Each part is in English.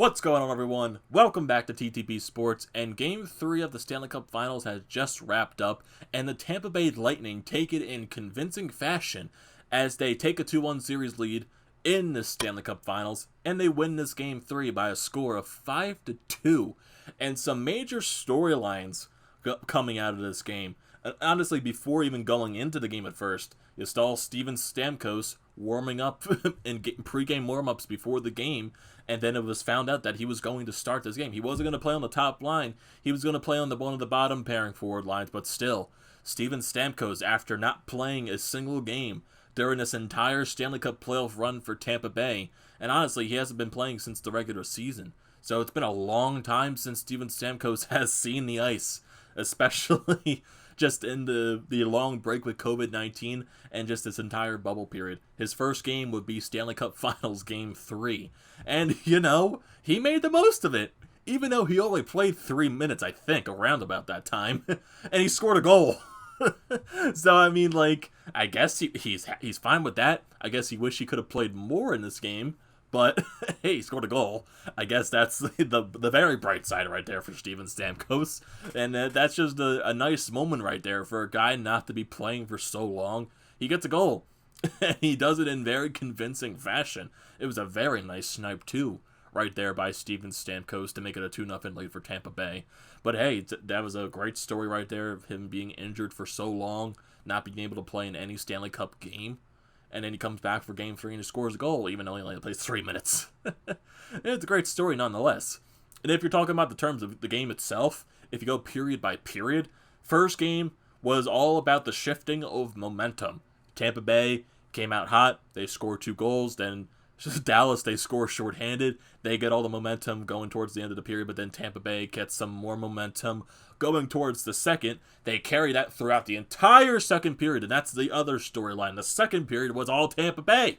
What's going on, everyone? Welcome back to TTP Sports, and Game 3 of the Stanley Cup Finals has just wrapped up, and the Tampa Bay Lightning take it in convincing fashion as they take a 2-1 series lead in the Stanley Cup Finals, and they win this Game 3 by a score of 5-2, and some major storylines coming out of this game. And honestly, before even going into the game at first, you saw Steven Stamkos warming up in pre-game warm-ups before the game, and then it was found out that he was going to start this game. He wasn't going to play on the top line. He was going to play on one of the bottom pairing forward lines, but still, Steven Stamkos, after not playing a single game during this entire Stanley Cup playoff run for Tampa Bay, and honestly, he hasn't been playing since the regular season. So it's been a long time since Steven Stamkos has seen the ice, especially just in the long break with COVID-19 and just this entire bubble period. His first game would be Stanley Cup Finals Game 3. And, he made the most of it. Even though he only played 3 minutes, I think, around about that time. And he scored a goal. So, I guess he's fine with that. I guess he wished he could have played more in this game. But, hey, he scored a goal. I guess that's the very bright side right there for Steven Stamkos. And that's just a nice moment right there for a guy not to be playing for so long. He gets a goal. And he does it in very convincing fashion. It was a very nice snipe, too, right there by Steven Stamkos to make it a 2-0 lead for Tampa Bay. But, hey, that was a great story right there of him being injured for so long, not being able to play in any Stanley Cup game. And then he comes back for Game 3 and he scores a goal, even though he only plays 3 minutes. It's a great story nonetheless. And if you're talking about the terms of the game itself, if you go period by period, first game was all about the shifting of momentum. Tampa Bay came out hot. They scored 2 goals. Then Dallas, they score shorthanded. They get all the momentum going towards the end of the period, but then Tampa Bay gets some more momentum going towards the second. They carry that throughout the entire second period, and that's the other storyline. The second period was all Tampa Bay.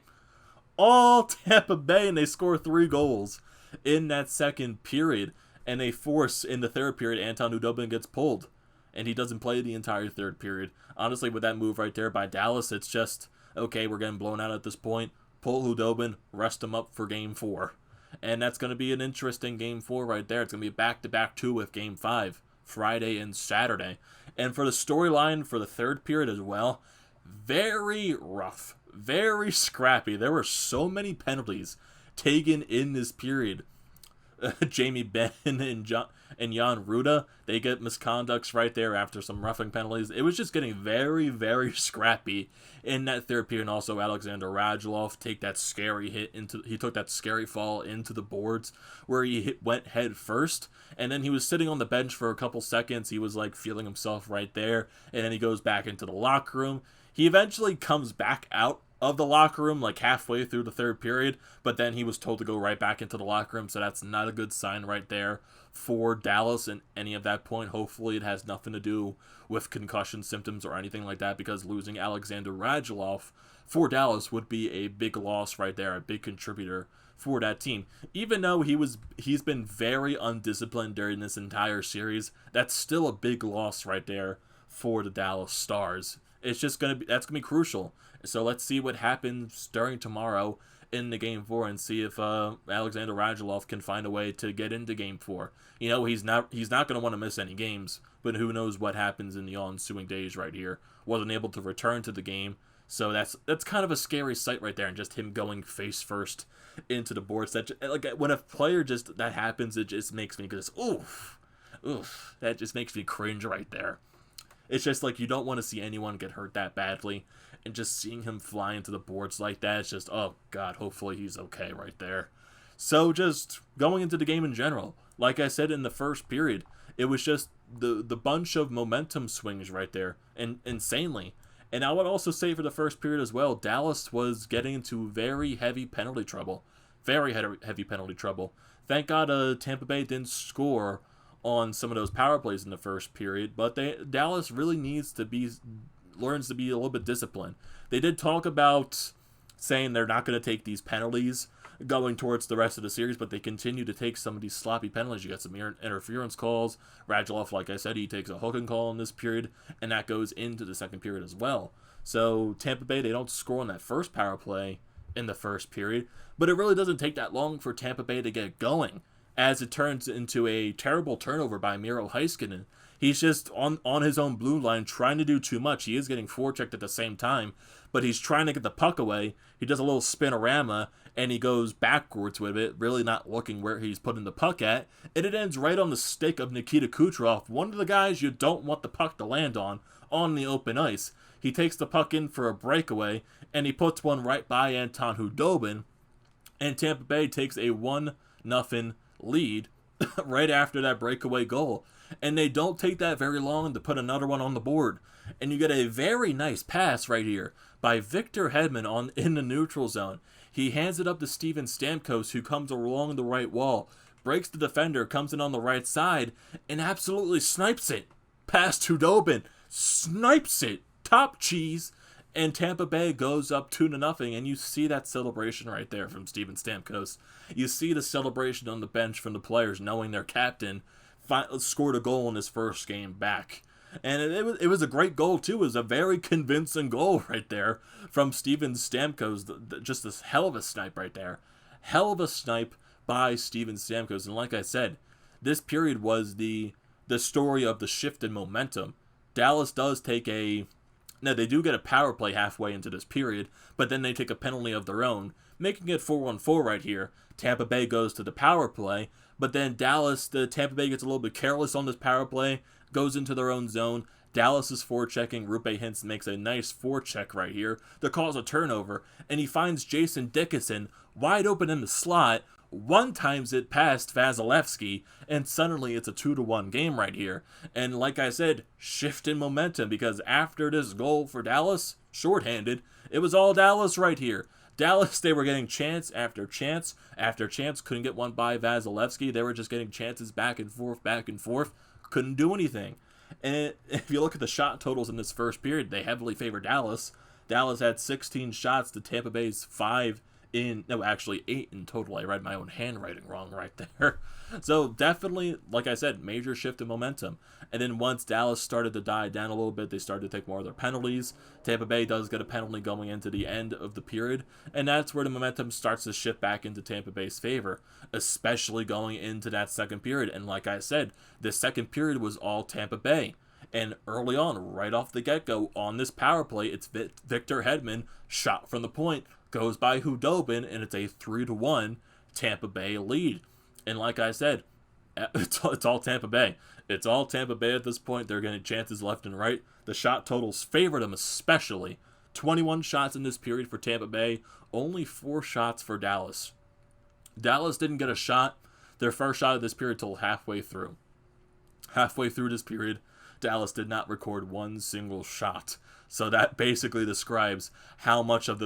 All Tampa Bay, and they score 3 goals in that second period, and they force, in the third period, Anton Khudobin gets pulled, and he doesn't play the entire third period. Honestly, with that move right there by Dallas, it's just, okay, we're getting blown out at this point. Pull Khudobin, rest him up for Game 4. And that's going to be an interesting Game 4 right there. It's going to be a back-to-back 2 with Game 5, Friday and Saturday. And for the storyline for the third period as well, very rough, very scrappy. There were so many penalties taken in this period. Jamie Benn and Jan Rutta, they get misconducts right there after some roughing penalties. It was just getting very, very scrappy in that third period. And also Alexander Radulov took that scary fall into the boards where he went head first, and then he was sitting on the bench for a couple seconds. He was feeling himself right there, and then he goes back into the locker room. He eventually comes back out of the locker room halfway through the third period, but then he was told to go right back into the locker room, so that's not a good sign right there for Dallas in any of that point. Hopefully it has nothing to do with concussion symptoms or anything like that, because losing Alexander Radulov for Dallas would be a big loss right there, a big contributor for that team. Even though he's been very undisciplined during this entire series, that's still a big loss right there for the Dallas Stars. It's just that's gonna be crucial. So let's see what happens during tomorrow in the Game 4 and see if Alexander Radulov can find a way to get into Game 4. He's not going to want to miss any games, but who knows what happens in the ensuing days right here. Wasn't able to return to the game, so that's kind of a scary sight right there, and just him going face first into the boards. That when a player that happens, it just makes me just oof. That just makes me cringe right there. It's just you don't want to see anyone get hurt that badly. And just seeing him fly into the boards like that, it's just, oh God, hopefully he's okay right there. So just going into the game in general, like I said in the first period, it was just the bunch of momentum swings right there, and insanely. And I would also say for the first period as well, Dallas was getting into very heavy penalty trouble. Very heavy penalty trouble. Thank God Tampa Bay didn't score on some of those power plays in the first period, but Dallas really learns to be a little bit disciplined. They did talk about saying they're not going to take these penalties going towards the rest of the series, but they continue to take some of these sloppy penalties. You got some interference calls. Radulov, like I said, he takes a hooking call in this period, and that goes into the second period as well. So Tampa Bay, they don't score on that first power play in the first period, but it really doesn't take that long for Tampa Bay to get going. as it turns into a terrible turnover by Miro Heiskanen. He's just on his own blue line trying to do too much. He is getting forechecked at the same time, but he's trying to get the puck away. He does a little spinorama, and he goes backwards with it, really not looking where he's putting the puck at, and it ends right on the stick of Nikita Kucherov, one of the guys you don't want the puck to land on the open ice. He takes the puck in for a breakaway, and he puts one right by Anton Khudobin, and Tampa Bay takes a 1-0 lead right after that breakaway goal. And they don't take that very long to put another one on the board. And you get a very nice pass right here by Victor Hedman in the neutral zone. He hands it up to Steven Stamkos, who comes along the right wall, breaks the defender, comes in on the right side, and absolutely snipes it. Past Khudobin, snipes it. Top cheese. And Tampa Bay goes up 2-0, and you see that celebration right there from Steven Stamkos. You see the celebration on the bench from the players, knowing their captain scored a goal in his first game back. And it was a great goal, too. It was a very convincing goal right there from Steven Stamkos. Just this hell of a snipe right there. Hell of a snipe by Steven Stamkos. And like I said, this period was the story of the shift in momentum. Dallas does take Now, they do get a power play halfway into this period, but then they take a penalty of their own, making it 4-1-4 right here. Tampa Bay goes to the power play, but then Tampa Bay gets a little bit careless on this power play, goes into their own zone. Dallas is forechecking. Roope Hintz makes a nice forecheck right here to cause a turnover, and he finds Jason Dickinson wide open in the slot, one-times it past Vasilevsky, and suddenly it's a 2-1 game right here. And like I said, shift in momentum, because after this goal for Dallas, shorthanded, it was all Dallas right here. Dallas, they were getting chance after chance after chance, couldn't get one by Vasilevsky. They were just getting chances back and forth, couldn't do anything. And if you look at the shot totals in this first period, they heavily favor Dallas. Dallas had 16 shots to Tampa Bay's 8 in total. I read my own handwriting wrong right there. So definitely, like I said, major shift in momentum. And then once Dallas started to die down a little bit, they started to take more of their penalties. Tampa Bay does get a penalty going into the end of the period, and that's where the momentum starts to shift back into Tampa Bay's favor, especially going into that second period. And like I said, the second period was all Tampa Bay. And early on, right off the get-go, on this power play, it's Victor Hedman, shot from the point, goes by Khudobin, and it's a 3-1 Tampa Bay lead. And like I said, it's all Tampa Bay. It's all Tampa Bay at this point. They're getting chances left and right. The shot totals favor them especially. 21 shots in this period for Tampa Bay, only 4 shots for Dallas. Dallas didn't get a shot, their first shot of this period, till halfway through. Halfway through this period, Dallas did not record one single shot. So that basically describes how much of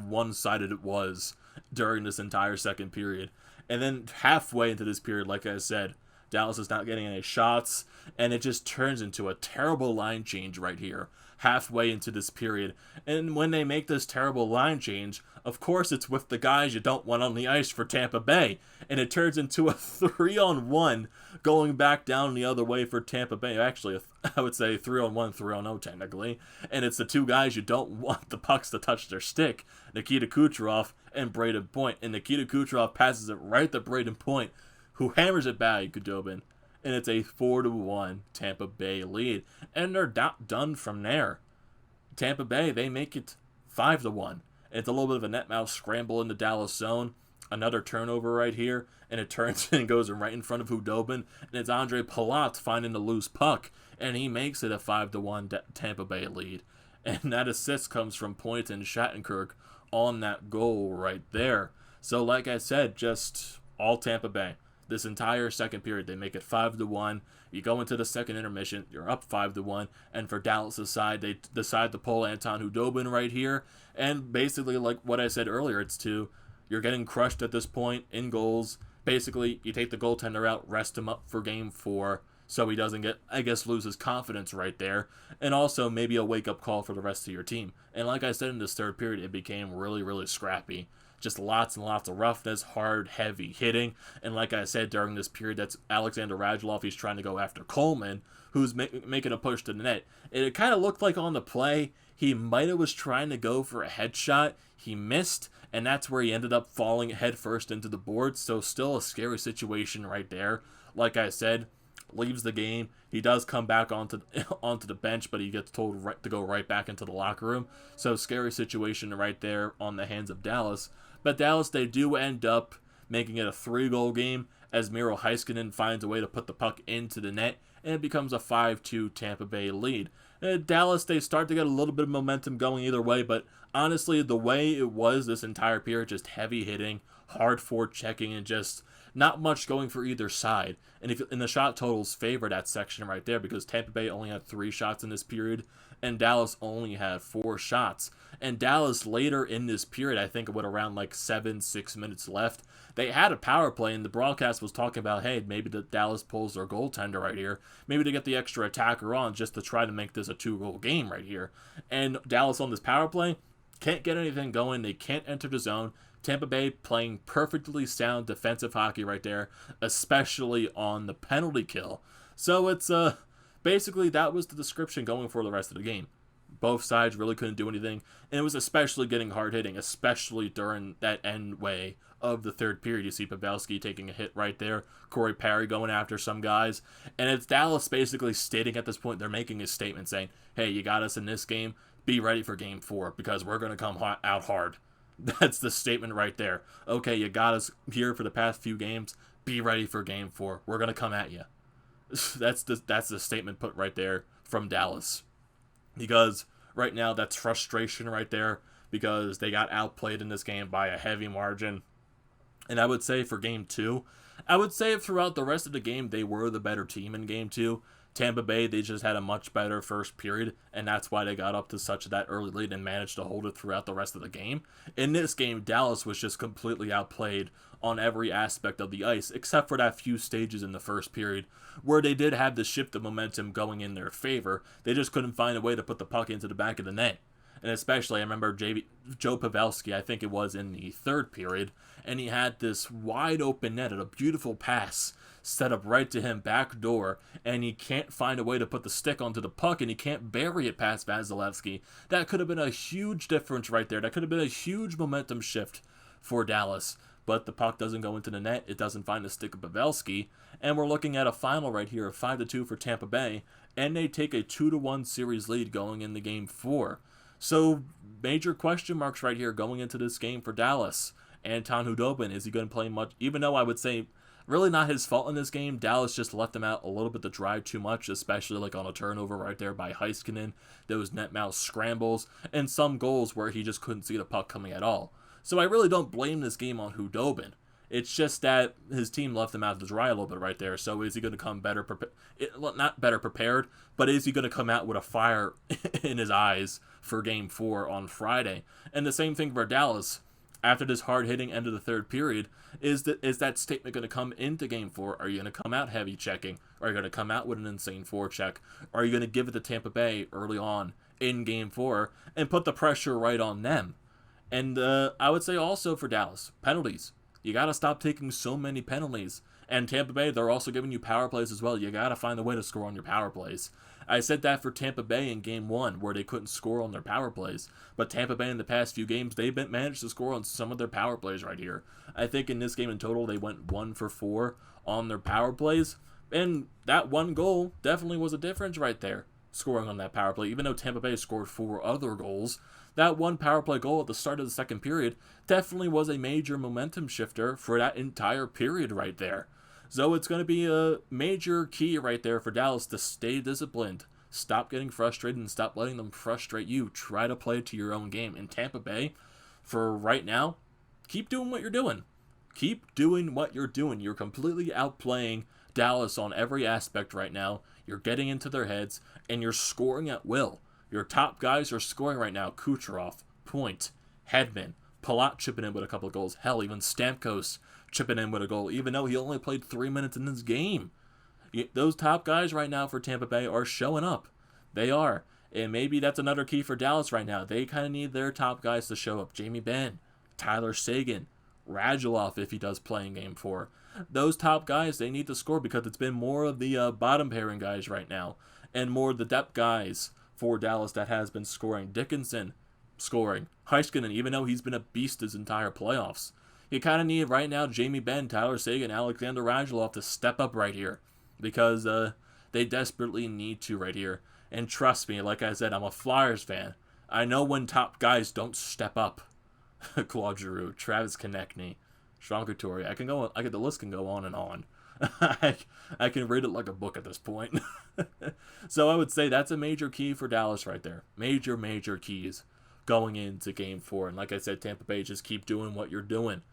one-sided it was during this entire second period. And then halfway into this period, like I said, Dallas is not getting any shots, and it just turns into a terrible line change right here, halfway into this period. And when they make this terrible line change, of course it's with the guys you don't want on the ice for Tampa Bay, and it turns into a 3-on-1 going back down the other way for Tampa Bay. Actually, I would say 3-on-1, 3-on-0 technically, and it's the two guys you don't want the pucks to touch their stick, Nikita Kucherov and Braden Point. And Nikita Kucherov passes it right to Braden Point, who hammers it back at Khudobin, and it's a 4-1 Tampa Bay lead. And they're done from there. Tampa Bay, they make it 5-1. It's a little bit of a net mouth scramble in the Dallas zone. Another turnover right here, and it turns and goes right in front of Khudobin, and it's Andre Palat finding the loose puck, and he makes it a 5-1 Tampa Bay lead. And that assist comes from Point and Shattenkirk on that goal right there. So like I said, just all Tampa Bay. This entire second period, they make it 5-1. You go into the second intermission, you're up 5-1, and for Dallas' side, they decide to pull Anton Khudobin right here. And basically, like what I said earlier, you're getting crushed at this point in goals. Basically, you take the goaltender out, rest him up for game 4, so he doesn't lose his confidence right there. And also maybe a wake-up call for the rest of your team. And like I said, in this third period, it became really, really scrappy. Just lots and lots of roughness, hard, heavy hitting. And like I said, during this period, that's Alexander Radulov. He's trying to go after Coleman, who's making a push to the net. And it kind of looked like on the play, He might have was trying to go for a headshot. He missed, and that's where he ended up falling headfirst into the board. So still a scary situation right there. Like I said, leaves the game. He does come back onto the bench, but he gets told to go right back into the locker room. So scary situation right there on the hands of Dallas. But Dallas, they do end up making it a 3-goal game as Miro Heiskanen finds a way to put the puck into the net, and it becomes a 5-2 Tampa Bay lead. Dallas, they start to get a little bit of momentum going either way, but honestly, the way it was this entire period, just heavy hitting, hard forechecking, and just not much going for either side. And if in the shot totals favor that section right there, because Tampa Bay only had 3 shots in this period, and Dallas only had 4 shots. And Dallas later in this period, I think with around like 6 minutes left, they had a power play, and the broadcast was talking about, hey, maybe the Dallas pulls their goaltender right here. Maybe to get the extra attacker on just to try to make this a 2-goal game right here. And Dallas on this power play can't get anything going. They can't enter the zone. Tampa Bay playing perfectly sound defensive hockey right there, especially on the penalty kill. So it's basically that was the description going for the rest of the game. Both sides really couldn't do anything, and it was especially getting hard hitting, especially during that end way of the third period. You see Pavelski taking a hit right there, Corey Perry going after some guys, and it's Dallas basically stating at this point, they're making a statement saying, hey, you got us in this game, be ready for game 4, because we're going to come out hard. That's the statement right there. Okay, you got us here for the past few games, be ready for game 4. We're going to come at you. That's the statement put right there from Dallas. Because right now that's frustration right there, because they got outplayed in this game by a heavy margin. And I would say for game 2, I would say throughout the rest of the game, they were the better team in game 2. Tampa Bay, they just had a much better first period, and that's why they got up to such that early lead and managed to hold it throughout the rest of the game. In this game, Dallas was just completely outplayed on every aspect of the ice, except for that few stages in the first period, where they did have the shift of momentum going in their favor. They just couldn't find a way to put the puck into the back of the net. And especially, I remember Joe Pavelski, I think it was in the third period, and he had this wide open net at a beautiful pass set up right to him, back door, and he can't find a way to put the stick onto the puck, and he can't bury it past Vasilevsky. That could have been a huge difference right there. That could have been a huge momentum shift for Dallas. But the puck doesn't go into the net. It doesn't find the stick of Pavelski. And we're looking at a final right here of 5-2 for Tampa Bay, and they take a 2-1 series lead going into game 4. So major question marks right here going into this game for Dallas. Anton Khudobin, is he going to play much? Even though I would say really not his fault in this game. Dallas just left him out a little bit to drive too much, especially like on a turnover right there by Heiskanen. Those net mouth scrambles and some goals where he just couldn't see the puck coming at all. So I really don't blame this game on Khudobin. It's just that his team left him out to dry a little bit right there. So is he going to come better not better prepared, but is he going to come out with a fire in his eyes for game 4 on Friday? And the same thing for Dallas. After this hard-hitting end of the third period, is that statement going to come into Game 4? Are you going to come out heavy checking? Are you going to come out with an insane forecheck? Are you going to give it to Tampa Bay early on in Game 4 and put the pressure right on them? And I would say also for Dallas, penalties. You got to stop taking so many penalties. And Tampa Bay, they're also giving you power plays as well. You got to find a way to score on your power plays. I said that for Tampa Bay in Game 1, where they couldn't score on their power plays. But Tampa Bay in the past few games, they've managed to score on some of their power plays right here. I think in this game in total, they went 1 for 4 on their power plays. And that one goal definitely was a difference right there, scoring on that power play. Even though Tampa Bay scored 4 other goals, that one power play goal at the start of the second period definitely was a major momentum shifter for that entire period right there. So it's going to be a major key right there for Dallas to stay disciplined. Stop getting frustrated and stop letting them frustrate you. Try to play to your own game. In Tampa Bay, for right now, keep doing what you're doing. Keep doing what you're doing. You're completely outplaying Dallas on every aspect right now. You're getting into their heads, and you're scoring at will. Your top guys are scoring right now. Kucherov, Point, Hedman, Palat chipping in with a couple of goals. Hell, even Stamkos chipping in with a goal, even though he only played 3 minutes in this game. Those top guys right now for Tampa Bay are showing up. They are. And maybe that's another key for Dallas right now. They kind of need their top guys to show up. Jamie Benn, Tyler Seguin, Radulov if he does play in Game 4. Those top guys, they need to score because it's been more of the bottom pairing guys right now and more of the depth guys for Dallas that has been scoring. Dickinson scoring. Heiskanen, even though he's been a beast his entire playoffs. You kind of need right now Jamie Benn, Tyler Seguin, Alexander Radulov to step up right here. Because they desperately need to right here. And trust me, like I said, I'm a Flyers fan. I know when top guys don't step up. Claude Giroux, Travis Konechny, Sean Couturier. The list can go on and on. I can read it like a book at this point. So I would say that's a major key for Dallas right there. Major keys going into Game 4. And like I said, Tampa Bay, just keep doing what you're doing.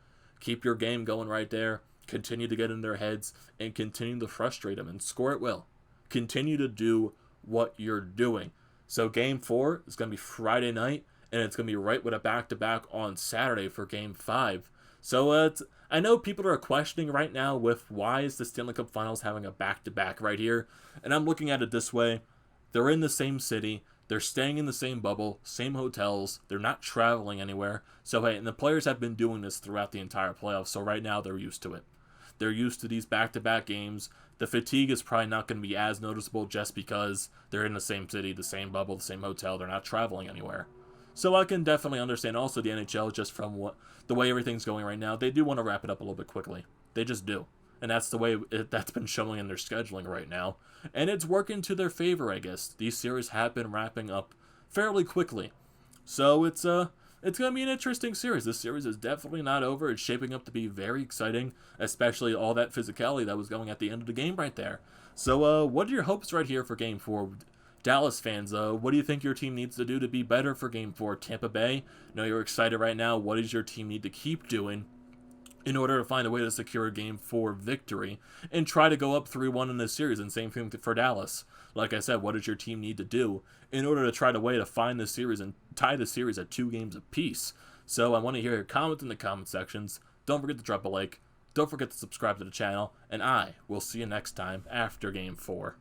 Keep your game going right there. Continue to get in their heads and continue to frustrate them and score at will. Continue to do what you're doing. So Game 4 is going to be Friday night, and it's going to be right with a back-to-back on Saturday for Game 5. So I know people are questioning right now with why is the Stanley Cup Finals having a back-to-back right here, and I'm looking at it this way. They're in the same city. They're staying in the same bubble, same hotels. They're not traveling anywhere. So, hey, and the players have been doing this throughout the entire playoffs, so right now they're used to it. They're used to these back-to-back games. The fatigue is probably not going to be as noticeable just because they're in the same city, the same bubble, the same hotel. They're not traveling anywhere. So I can definitely understand also the NHL, just from the way everything's going right now. They do want to wrap it up a little bit quickly. They just do. And that's the way that's been showing in their scheduling right now. And it's working to their favor, I guess. These series have been wrapping up fairly quickly. So it's going to be an interesting series. This series is definitely not over. It's shaping up to be very exciting, especially all that physicality that was going at the end of the game right there. So what are your hopes right here for Game 4? Dallas fans, what do you think your team needs to do to be better for Game 4? Tampa Bay, I know you're excited right now. What does your team need to keep doing in order to find a way to secure a Game 4 victory and try to go up 3-1 in this series? And same thing for Dallas. Like I said, what does your team need to do in order to try to way to find this series and tie the series at 2 games apiece? So I want to hear your comments in the comment sections. Don't forget to drop a like. Don't forget to subscribe to the channel. And I will see you next time after Game 4.